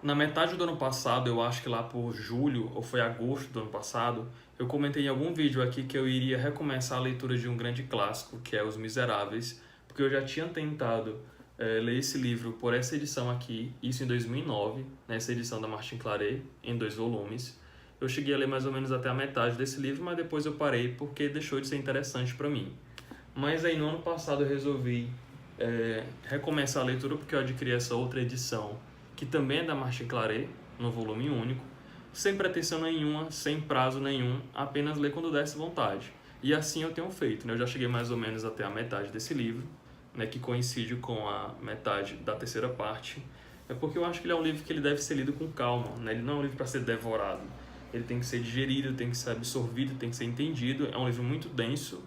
Na metade do ano passado, eu acho que lá por julho ou foi agosto do ano passado, eu comentei em algum vídeo aqui que eu iria recomeçar a leitura de um grande clássico, que é Os Miseráveis, porque eu já tinha tentado ler esse livro por essa edição aqui, isso em 2009, nessa edição da Martin Claret, em 2 volumes. Eu cheguei a ler mais ou menos até a metade desse livro, mas depois eu parei porque deixou de ser interessante para mim. Mas aí no ano passado eu resolvi recomeçar a leitura porque eu adquiri essa outra edição, que também é da Martin Claret, no volume único, sem pretensão nenhuma, sem prazo nenhum, apenas ler quando desse vontade. E assim eu tenho feito, né? Eu já cheguei mais ou menos até a metade desse livro, né, que coincide com a metade da terceira parte. É porque eu acho que ele é um livro que ele deve ser lido com calma, né? Ele não é um livro para ser devorado. Ele tem que ser digerido, tem que ser absorvido, tem que ser entendido. É um livro muito denso,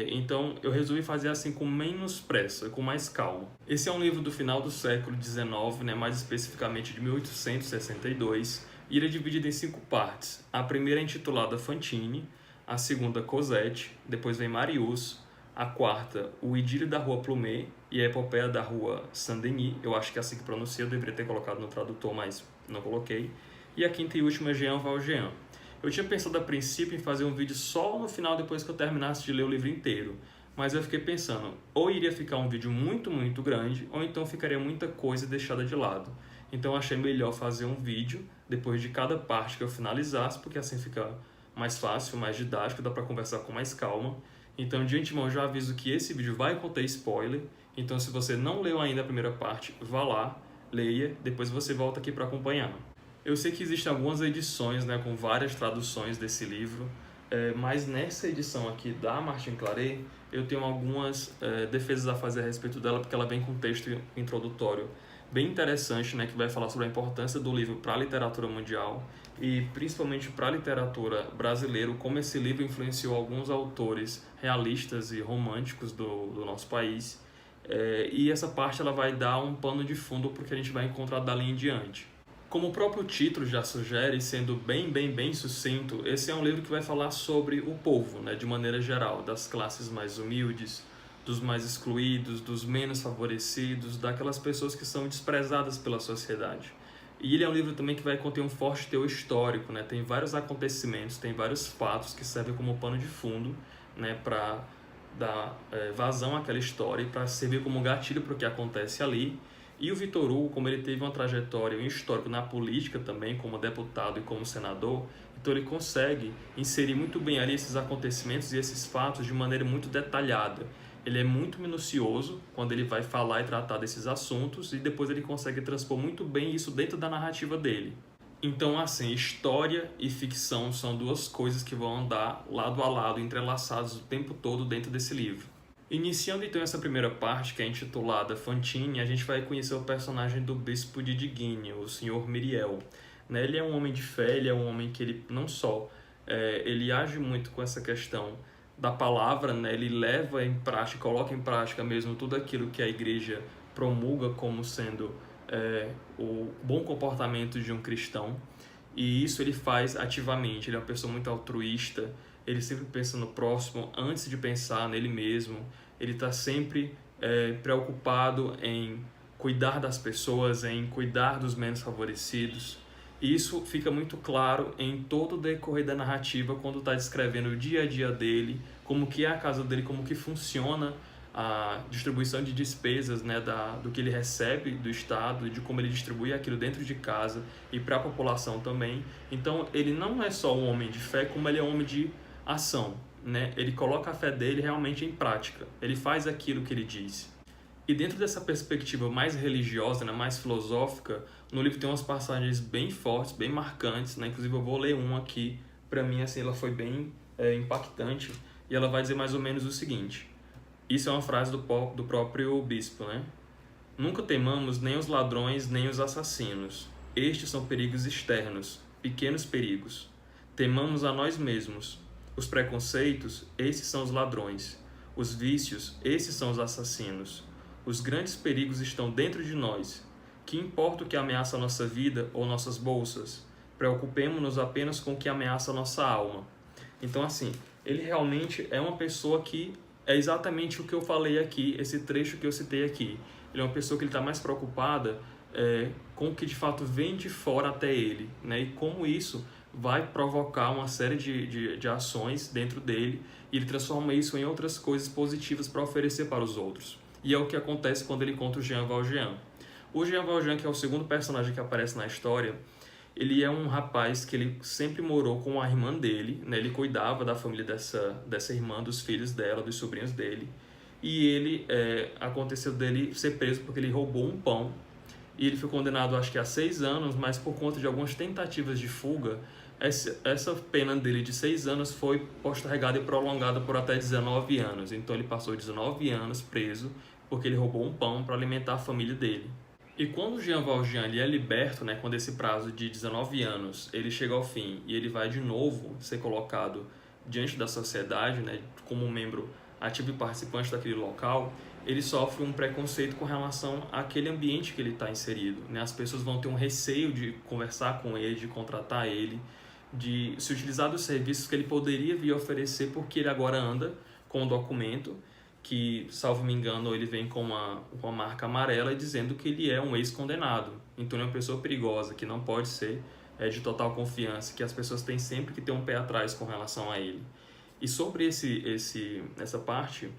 então eu resolvi fazer assim com menos pressa, com mais calma. Esse é um livro do final do século XIX, né, mais especificamente de 1862, e ele é dividido em 5 partes. A primeira é intitulada Fantine, a segunda Cosette, depois vem Marius, a quarta O Idílio da Rua Plumet e a Epopeia da Rua Saint-Denis, eu acho que é assim que pronuncia, eu deveria ter colocado no tradutor, mas não coloquei, e a quinta e última é Jean Valjean. Eu tinha pensado a princípio em fazer um vídeo só no final, depois que eu terminasse de ler o livro inteiro. Mas eu fiquei pensando, ou iria ficar um vídeo muito grande, ou então ficaria muita coisa deixada de lado. Então eu achei melhor fazer um vídeo depois de cada parte que eu finalizasse, porque assim fica mais fácil, mais didático, dá para conversar com mais calma. Então de antemão eu já aviso que esse vídeo vai conter spoiler, então se você não leu ainda a primeira parte, vá lá, leia, depois você volta aqui para acompanhar. Eu sei que existem algumas edições, né, com várias traduções desse livro, mas nessa edição aqui da Martin Claret, eu tenho algumas defesas a fazer a respeito dela, porque ela vem com um texto introdutório bem interessante, né, que vai falar sobre a importância do livro para a literatura mundial e principalmente para a literatura brasileira, como esse livro influenciou alguns autores realistas e românticos do nosso país. E essa parte ela vai dar um pano de fundo para o que a gente vai encontrar dali em diante. Como o próprio título já sugere, sendo bem sucinto, esse é um livro que vai falar sobre o povo, né, de maneira geral, das classes mais humildes, dos mais excluídos, dos menos favorecidos, daquelas pessoas que são desprezadas pela sociedade. E ele é um livro também que vai conter um forte teor histórico, né, tem vários acontecimentos, tem vários fatos que servem como pano de fundo, né, para dar vazão àquela história e para servir como gatilho para o que acontece ali. E o Victor Hugo, como ele teve uma trajetória e um histórico na política também, como deputado e como senador, então ele consegue inserir muito bem ali esses acontecimentos e esses fatos de maneira muito detalhada. Ele é muito minucioso quando ele vai falar e tratar desses assuntos e depois ele consegue transpor muito bem isso dentro da narrativa dele. Então, assim, história e ficção são duas coisas que vão andar lado a lado, entrelaçados o tempo todo dentro desse livro. Iniciando então essa primeira parte, que é intitulada Fantine, a gente vai conhecer o personagem do bispo de Digne, o senhor Myriel. Ele é um homem de fé, ele é um homem que ele não só ele age muito com essa questão da palavra, né? Ele leva em prática, coloca em prática mesmo tudo aquilo que a igreja promulga como sendo o bom comportamento de um cristão, e isso ele faz ativamente. Ele é uma pessoa muito altruísta, ele sempre pensa no próximo antes de pensar nele mesmo, ele está sempre preocupado em cuidar das pessoas, em cuidar dos menos favorecidos. E isso fica muito claro em todo o decorrer da narrativa, quando está descrevendo o dia a dia dele, como que é a casa dele, como que funciona a distribuição de despesas, né, do que ele recebe do Estado, de como ele distribui aquilo dentro de casa e para a população também. Então ele não é só um homem de fé, como ele é um homem de ação, né? Ele coloca a fé dele realmente em prática, ele faz aquilo que ele diz. E dentro dessa perspectiva mais religiosa, né, mais filosófica, no livro tem umas passagens bem fortes, bem marcantes, né? Inclusive eu vou ler uma aqui, para mim assim, ela foi bem impactante, e ela vai dizer mais ou menos o seguinte. Isso é uma frase do próprio bispo, né? Nunca temamos nem os ladrões nem os assassinos. Estes são perigos externos, pequenos perigos. Temamos a nós mesmos. Os preconceitos, esses são os ladrões. Os vícios, esses são os assassinos. Os grandes perigos estão dentro de nós. Que importa o que ameaça a nossa vida ou nossas bolsas? Preocupemo-nos apenas com o que ameaça a nossa alma. Então, assim, ele realmente é uma pessoa que é exatamente o que eu falei aqui, esse trecho que eu citei aqui. Ele é uma pessoa que está mais preocupada com o que de fato vem de fora até ele, né? E como isso vai provocar uma série de ações dentro dele e ele transforma isso em outras coisas positivas para oferecer para os outros. E é o que acontece quando ele encontra o Jean Valjean. O Jean Valjean, que é o segundo personagem que aparece na história, ele é um rapaz que ele sempre morou com a irmã dele, né? Ele cuidava da família dessa irmã, dos filhos dela, dos sobrinhos dele. E ele, aconteceu dele ser preso porque ele roubou um pão. E ele foi condenado, acho que a 6 anos, mas por conta de algumas tentativas de fuga, essa pena dele de 6 anos foi postergada e prolongada por até 19 anos. Então ele passou 19 anos preso porque ele roubou um pão para alimentar a família dele. E quando o Jean Valjean ele é liberto, né, quando esse prazo de 19 anos ele chega ao fim e ele vai de novo ser colocado diante da sociedade, né, como um membro ativo e participante daquele local, ele sofre um preconceito com relação àquele ambiente que ele está inserido, né? As pessoas vão ter um receio de conversar com ele, de contratar ele, de se utilizar dos serviços que ele poderia vir oferecer, porque ele agora anda com um documento que, salvo me engano, ele vem com uma marca amarela dizendo que ele é um ex-condenado. Então ele é uma pessoa perigosa, que não pode ser de total confiança, que as pessoas têm sempre que ter um pé atrás com relação a ele. E sobre essa parte,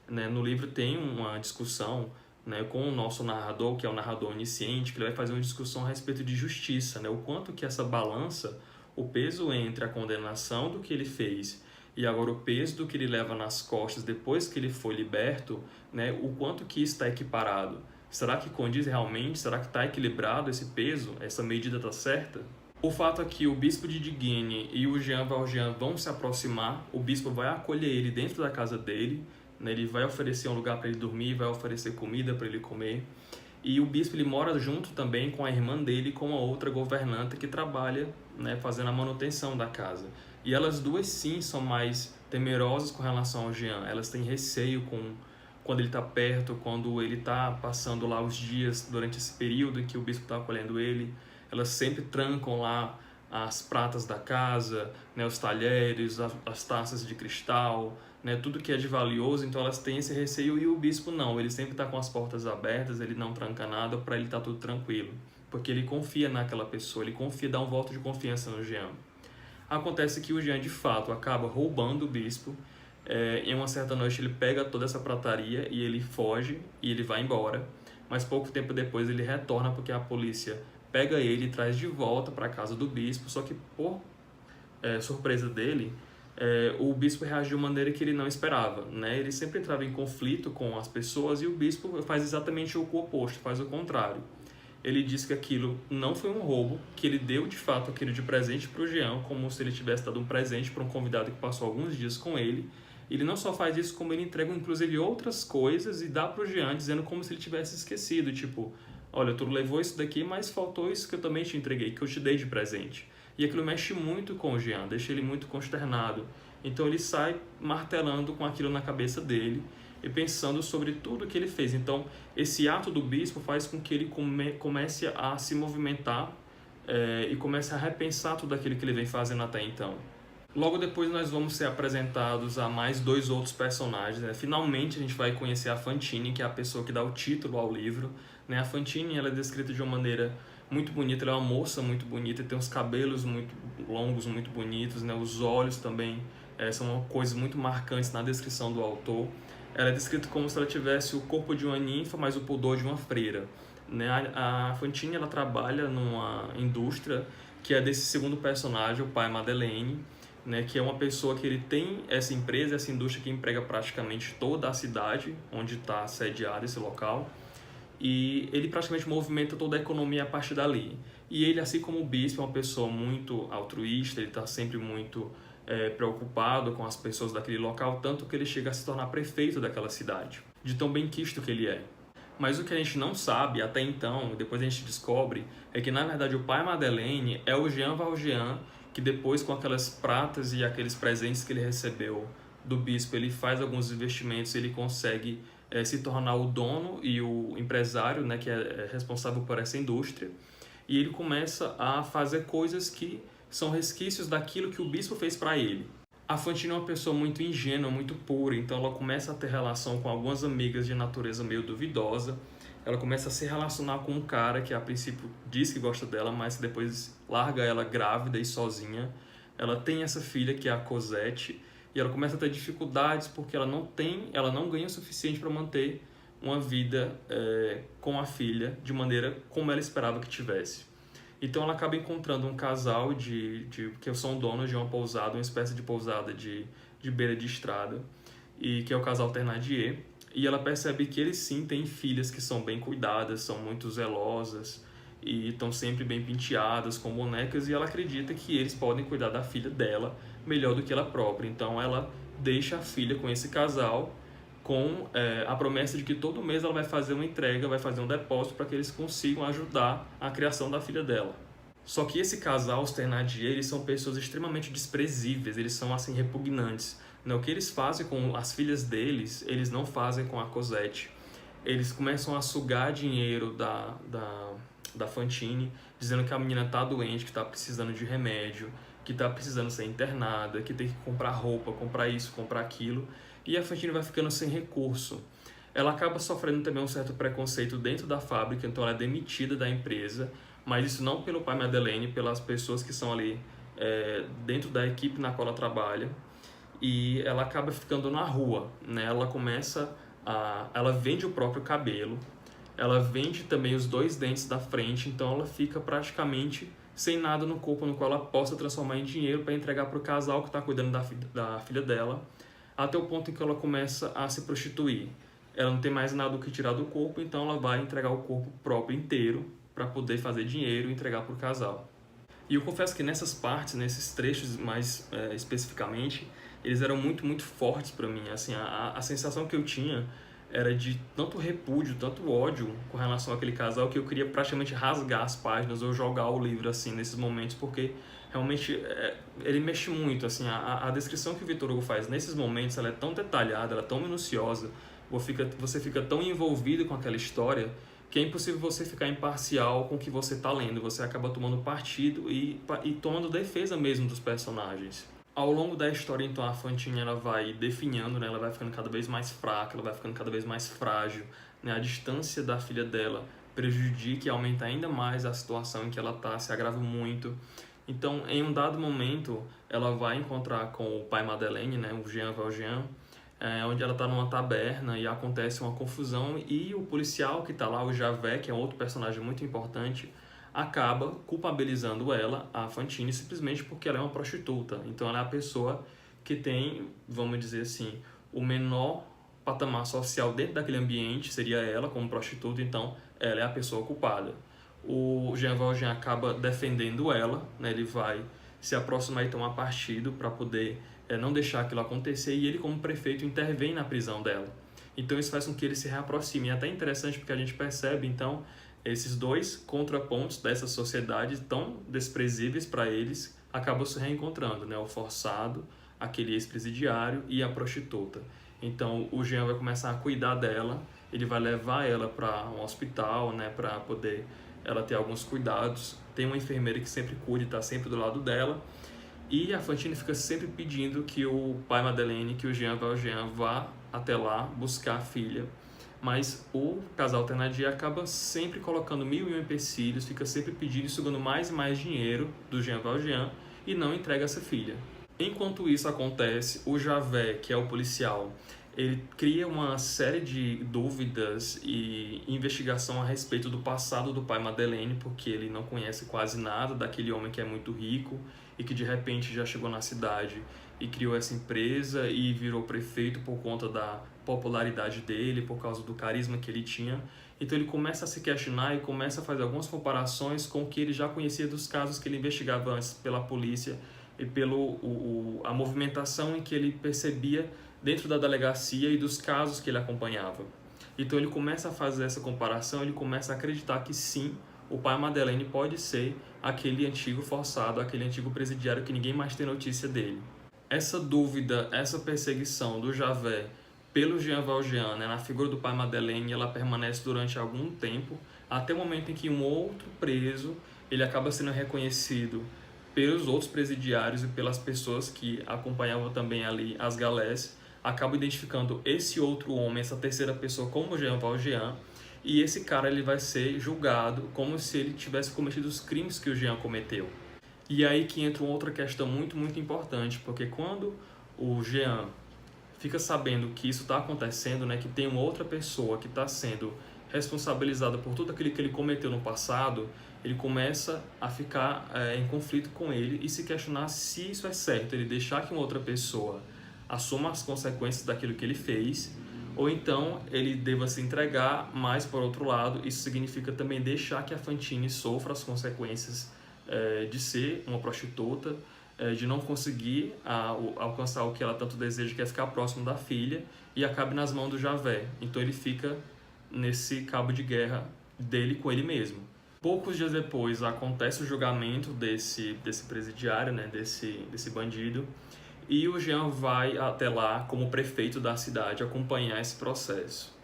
né, no livro tem uma discussão, né, com o nosso narrador, que é o narrador onisciente, que ele vai fazer uma discussão a respeito de justiça, né, o quanto que essa balança, o peso entre a condenação do que ele fez e agora o peso do que ele leva nas costas depois que ele foi liberto, né, o quanto que isso está equiparado. Será que condiz realmente? Será que está equilibrado esse peso? Essa medida está certa? O fato é que o bispo de Digne e o Jean Valjean vão se aproximar, o bispo vai acolher ele dentro da casa dele, né? Ele vai oferecer um lugar para ele dormir, vai oferecer comida para ele comer. E o bispo ele mora junto também com a irmã dele e com a outra governanta que trabalha, né, fazendo a manutenção da casa. E elas duas sim são mais temerosas com relação ao Jean, elas têm receio quando ele está perto, quando ele está passando lá os dias durante esse período em que o bispo está acolhendo ele. Elas sempre trancam lá as pratas da casa, né, os talheres, as taças de cristal, né, tudo que é de valioso, então elas têm esse receio e o bispo não, ele sempre está com as portas abertas, ele não tranca nada, para ele estar tudo tranquilo, porque ele confia naquela pessoa, ele confia, dá um voto de confiança no Jean. Acontece que o Jean de fato acaba roubando o bispo, em uma certa noite ele pega toda essa prataria e ele foge e ele vai embora, mas pouco tempo depois ele retorna porque a polícia pega ele e traz de volta para a casa do bispo, só que por surpresa dele, o bispo reagiu de uma maneira que ele não esperava, né? Ele sempre entrava em conflito com as pessoas e o bispo faz exatamente o oposto, faz o contrário. Ele diz que aquilo não foi um roubo, que ele deu de fato aquilo de presente para o Jean, como se ele tivesse dado um presente para um convidado que passou alguns dias com ele. Ele não só faz isso, como ele entrega inclusive outras coisas e dá para o Jean, dizendo como se ele tivesse esquecido, tipo, olha, tu levou isso daqui, mas faltou isso que eu também te entreguei, que eu te dei de presente. E aquilo mexe muito com o Jean, deixa ele muito consternado. Então ele sai martelando com aquilo na cabeça dele e pensando sobre tudo que ele fez. Então esse ato do bispo faz com que ele comece a se movimentar e comece a repensar tudo aquilo que ele vem fazendo até então. Logo depois nós vamos ser apresentados a mais 2 outros personagens, né? Finalmente a gente vai conhecer a Fantine, que é a pessoa que dá o título ao livro, né? A Fantine ela é descrita de uma maneira muito bonita, ela é uma moça muito bonita, tem os cabelos muito longos, muito bonitos, né? Os olhos também são coisas muito marcantes na descrição do autor. Ela é descrita como se ela tivesse o corpo de uma ninfa, mas o pudor de uma freira, né? A Fantine ela trabalha numa indústria que é desse segundo personagem, o pai Madeleine, né, que é uma pessoa que ele tem essa empresa, essa indústria que emprega praticamente toda a cidade onde está sediado esse local, e ele praticamente movimenta toda a economia a partir dali. E ele, assim como o bispo, é uma pessoa muito altruísta, ele está sempre muito preocupado com as pessoas daquele local, tanto que ele chega a se tornar prefeito daquela cidade, de tão benquisto que ele é. Mas o que a gente não sabe até então, depois a gente descobre, é que na verdade o pai Madeleine é o Jean Valjean, que depois com aquelas pratas e aqueles presentes que ele recebeu do bispo, ele faz alguns investimentos, ele consegue se tornar o dono e o empresário, né, que é responsável por essa indústria, e ele começa a fazer coisas que são resquícios daquilo que o bispo fez para ele. A Fantine é uma pessoa muito ingênua, muito pura, então ela começa a ter relação com algumas amigas de natureza meio duvidosa, ela começa a se relacionar com um cara que a princípio diz que gosta dela, mas que depois larga ela grávida e sozinha. Ela tem essa filha que é a Cosette e ela começa a ter dificuldades porque ela não ganha o suficiente para manter uma vida com a filha de maneira como ela esperava que tivesse. Então ela acaba encontrando um casal que são donos de uma pousada, uma espécie de pousada de beira de estrada, e que é o casal Thénardier, e ela percebe que eles sim têm filhas que são bem cuidadas, são muito zelosas e estão sempre bem penteadas com bonecas, e ela acredita que eles podem cuidar da filha dela melhor do que ela própria. Então ela deixa a filha com esse casal com a promessa de que todo mês ela vai fazer uma entrega, vai fazer um depósito para que eles consigam ajudar a criação da filha dela. Só que esse casal, os Thénardier, eles são pessoas extremamente desprezíveis, eles são assim repugnantes. O que eles fazem com as filhas deles, eles não fazem com a Cosette. Eles começam a sugar dinheiro da Fantine, dizendo que a menina está doente, que está precisando de remédio, que está precisando ser internada, que tem que comprar roupa, comprar isso, comprar aquilo. E a Fantine vai ficando sem recurso. Ela acaba sofrendo também um certo preconceito dentro da fábrica, então ela é demitida da empresa, mas isso não pelo pai Madeleine, pelas pessoas que são ali dentro da equipe na qual ela trabalha. E ela acaba ficando na rua, né? Ela vende o próprio cabelo, ela vende também os 2 dentes da frente, então ela fica praticamente sem nada no corpo no qual ela possa transformar em dinheiro para entregar para o casal que está cuidando da filha dela, até o ponto em que ela começa a se prostituir. Ela não tem mais nada do que tirar do corpo, então ela vai entregar o corpo próprio inteiro para poder fazer dinheiro e entregar para o casal. E eu confesso que nessas partes, nesses trechos mais especificamente, eles eram muito, muito fortes para mim. Assim, a sensação que eu tinha era de tanto repúdio, tanto ódio com relação àquele casal, que eu queria praticamente rasgar as páginas ou jogar o livro assim nesses momentos, porque realmente ele mexe muito. Assim, a descrição que o Victor Hugo faz nesses momentos, ela é tão detalhada, ela é tão minuciosa, você fica tão envolvido com aquela história que é impossível você ficar imparcial com o que você está lendo. Você acaba tomando partido e tomando defesa mesmo dos personagens. Ao longo da história, então, a Fantine ela vai definhando, né? Ela vai ficando cada vez mais fraca, ela vai ficando cada vez mais frágil, né? A distância da filha dela prejudica e aumenta ainda mais a situação em que ela está, se agrava muito. Então, em um dado momento, ela vai encontrar com o pai Madeleine, né? O Jean Valjean, onde ela está numa taberna e acontece uma confusão, e o policial que está lá, o Javert, que é outro personagem muito importante, acaba culpabilizando ela, a Fantine, simplesmente porque ela é uma prostituta. Então ela é a pessoa que tem, vamos dizer assim, o menor patamar social dentro daquele ambiente, seria ela como prostituta, então ela é a pessoa culpada. O Jean Valjean acaba defendendo ela, né? Ele vai se aproximar e tomar partido para poder não deixar aquilo acontecer, e ele como prefeito intervém na prisão dela. Então isso faz com que ele se reaproxime. E é até interessante porque a gente percebe então esses 2 contrapontos dessa sociedade tão desprezíveis para eles acabam se reencontrando, né? O forçado, aquele ex-presidiário, e a prostituta. Então o Jean vai começar a cuidar dela, ele vai levar ela para um hospital, né? Para poder ela ter alguns cuidados. Tem uma enfermeira que sempre cuida e está sempre do lado dela. E a Fantine fica sempre pedindo que o pai Madeleine, que o Jean Valjean, vá até lá buscar a filha. Mas o casal Thénardier acaba sempre colocando 1001 empecilhos, fica sempre pedindo e sugando mais e mais dinheiro do Jean Valjean e não entrega essa filha. Enquanto isso acontece, o Javert, que é o policial, ele cria uma série de dúvidas e investigação a respeito do passado do pai Madeleine, porque ele não conhece quase nada daquele homem que é muito rico e que de repente já chegou na cidade e criou essa empresa e virou prefeito por conta da popularidade dele, por causa do carisma que ele tinha. Então ele começa a se questionar e começa a fazer algumas comparações com o que ele já conhecia dos casos que ele investigava antes pela polícia e a movimentação em que ele percebia dentro da delegacia e dos casos que ele acompanhava. Então ele começa a fazer essa comparação, ele começa a acreditar que sim, o pai Madeleine pode ser aquele antigo forçado, aquele antigo presidiário que ninguém mais tem notícia dele. Essa dúvida, essa perseguição do Javert pelo Jean Valjean, né, na figura do pai Madeleine, ela permanece durante algum tempo, até o momento em que um outro preso ele acaba sendo reconhecido pelos outros presidiários e pelas pessoas que acompanhavam também ali as galés, acaba identificando esse outro homem, essa terceira pessoa, como Jean Valjean, e esse cara ele vai ser julgado como se ele tivesse cometido os crimes que o Jean cometeu. E aí que entra uma outra questão muito, muito importante, porque quando o Jean fica sabendo que isso está acontecendo, né, que tem uma outra pessoa que está sendo responsabilizada por tudo aquilo que ele cometeu no passado, ele começa a ficar em conflito com ele e se questionar se isso é certo, ele deixar que uma outra pessoa assuma as consequências daquilo que ele fez, ou então ele deva se entregar, mas por outro lado, isso significa também deixar que a Fantine sofra as consequências de ser uma prostituta, de não conseguir alcançar o que ela tanto deseja, que é ficar próximo da filha, e acabe nas mãos do Javert. Então ele fica nesse cabo de guerra dele com ele mesmo. Poucos dias depois acontece o julgamento desse presidiário, né, desse bandido, e o Jean vai até lá como prefeito da cidade acompanhar esse processo.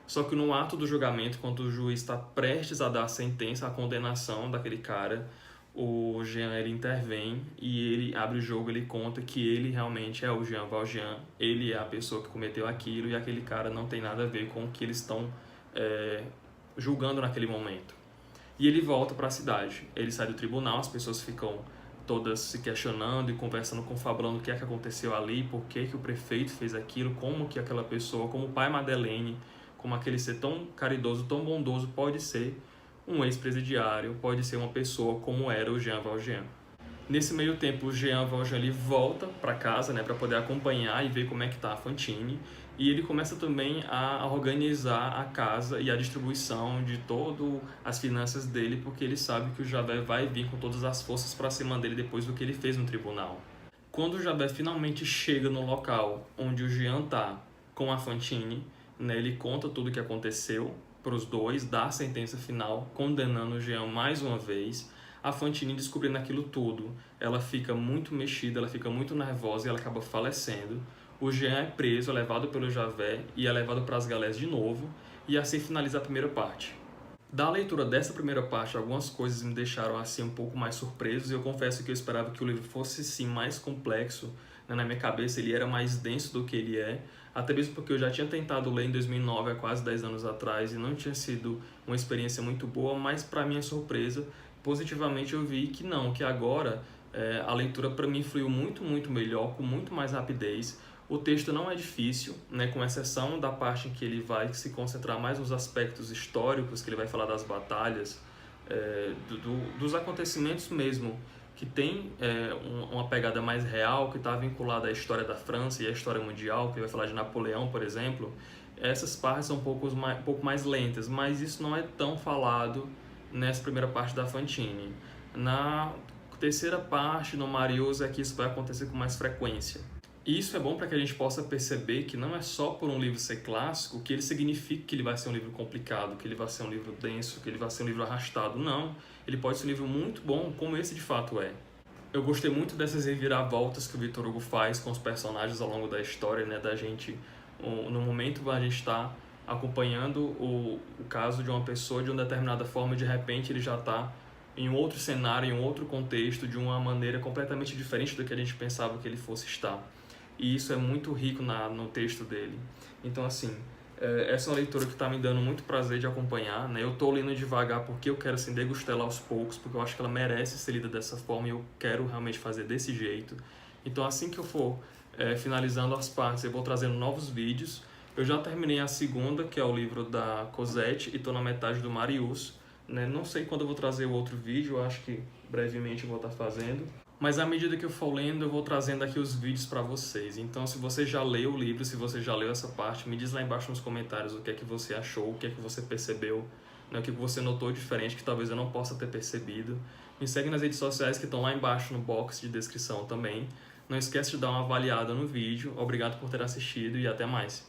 Só que no ato do julgamento, quando o juiz está prestes a dar a sentença, a condenação daquele cara, o Jean ele intervém e ele abre o jogo, ele conta que ele realmente é o Jean Valjean, ele é a pessoa que cometeu aquilo e aquele cara não tem nada a ver com o que eles estão julgando naquele momento. E ele volta para a cidade, ele sai do tribunal, as pessoas ficam todas se questionando e conversando, confabulando o que é que aconteceu ali, por que que o prefeito fez aquilo, como que aquela pessoa, como o pai Madeleine, como aquele ser tão caridoso, tão bondoso pode ser um ex-presidiário, pode ser uma pessoa como era o Jean Valjean. Nesse meio tempo, o Jean Valjean ele volta para casa, né, para poder acompanhar e ver como é que está a Fantine, e ele começa também a organizar a casa e a distribuição de todas as finanças dele, porque ele sabe que o Javert vai vir com todas as forças para cima dele depois do que ele fez no tribunal. Quando o Javert finalmente chega no local onde o Jean está com a Fantine, né, ele conta tudo o que aconteceu para os dois, dá a sentença final, condenando o Jean mais uma vez. A Fantine, descobrindo aquilo tudo, ela fica muito mexida, ela fica muito nervosa e ela acaba falecendo. O Jean é preso, é levado pelo Javert e é levado para as galés de novo, e assim finaliza a primeira parte. Da leitura dessa primeira parte, algumas coisas me deixaram assim um pouco mais surpreso, e eu confesso que eu esperava que o livro fosse sim mais complexo, né? Na minha cabeça ele era mais denso do que ele é, até mesmo porque eu já tinha tentado ler em 2009, há quase 10 anos atrás, e não tinha sido uma experiência muito boa, mas para minha surpresa, positivamente eu vi que não, que agora a leitura para mim fluiu muito, muito melhor, com muito mais rapidez. O texto não é difícil, né, com exceção da parte em que ele vai se concentrar mais nos aspectos históricos, que ele vai falar das batalhas, dos acontecimentos mesmo, que tem uma pegada mais real, que está vinculada à história da França e à história mundial, que vai falar de Napoleão, por exemplo. Essas partes são um pouco mais lentas, mas isso não é tão falado nessa primeira parte da Fantine. Na terceira parte, no Marius, é que isso vai acontecer com mais frequência. E isso é bom para que a gente possa perceber que não é só por um livro ser clássico que ele significa que ele vai ser um livro complicado, que ele vai ser um livro denso, que ele vai ser um livro arrastado. Não, ele pode ser um livro muito bom, como esse de fato é. Eu gostei muito dessas reviravoltas que o Victor Hugo faz com os personagens ao longo da história, né, da gente, no momento que a gente está acompanhando o caso de uma pessoa de uma determinada forma, de repente ele já está em um outro cenário, em um outro contexto, de uma maneira completamente diferente do que a gente pensava que ele fosse estar. E isso é muito rico no texto dele. Então, assim, essa é uma leitura que está me dando muito prazer de acompanhar, né? Eu estou lendo devagar porque eu quero assim, degustar ela aos poucos, porque eu acho que ela merece ser lida dessa forma e eu quero realmente fazer desse jeito. Então, assim que eu for finalizando as partes, eu vou trazendo novos vídeos. Eu já terminei a segunda, que é o livro da Cosette, e estou na metade do Marius, né? Não sei quando eu vou trazer o outro vídeo, eu acho que brevemente eu vou estar fazendo. Mas à medida que eu for lendo, eu vou trazendo aqui os vídeos para vocês. Então, se você já leu o livro, se você já leu essa parte, me diz lá embaixo nos comentários o que é que você achou, o que é que você percebeu, né, o que você notou diferente que talvez eu não possa ter percebido. Me segue nas redes sociais que estão lá embaixo no box de descrição também. Não esquece de dar uma avaliada no vídeo. Obrigado por ter assistido e até mais.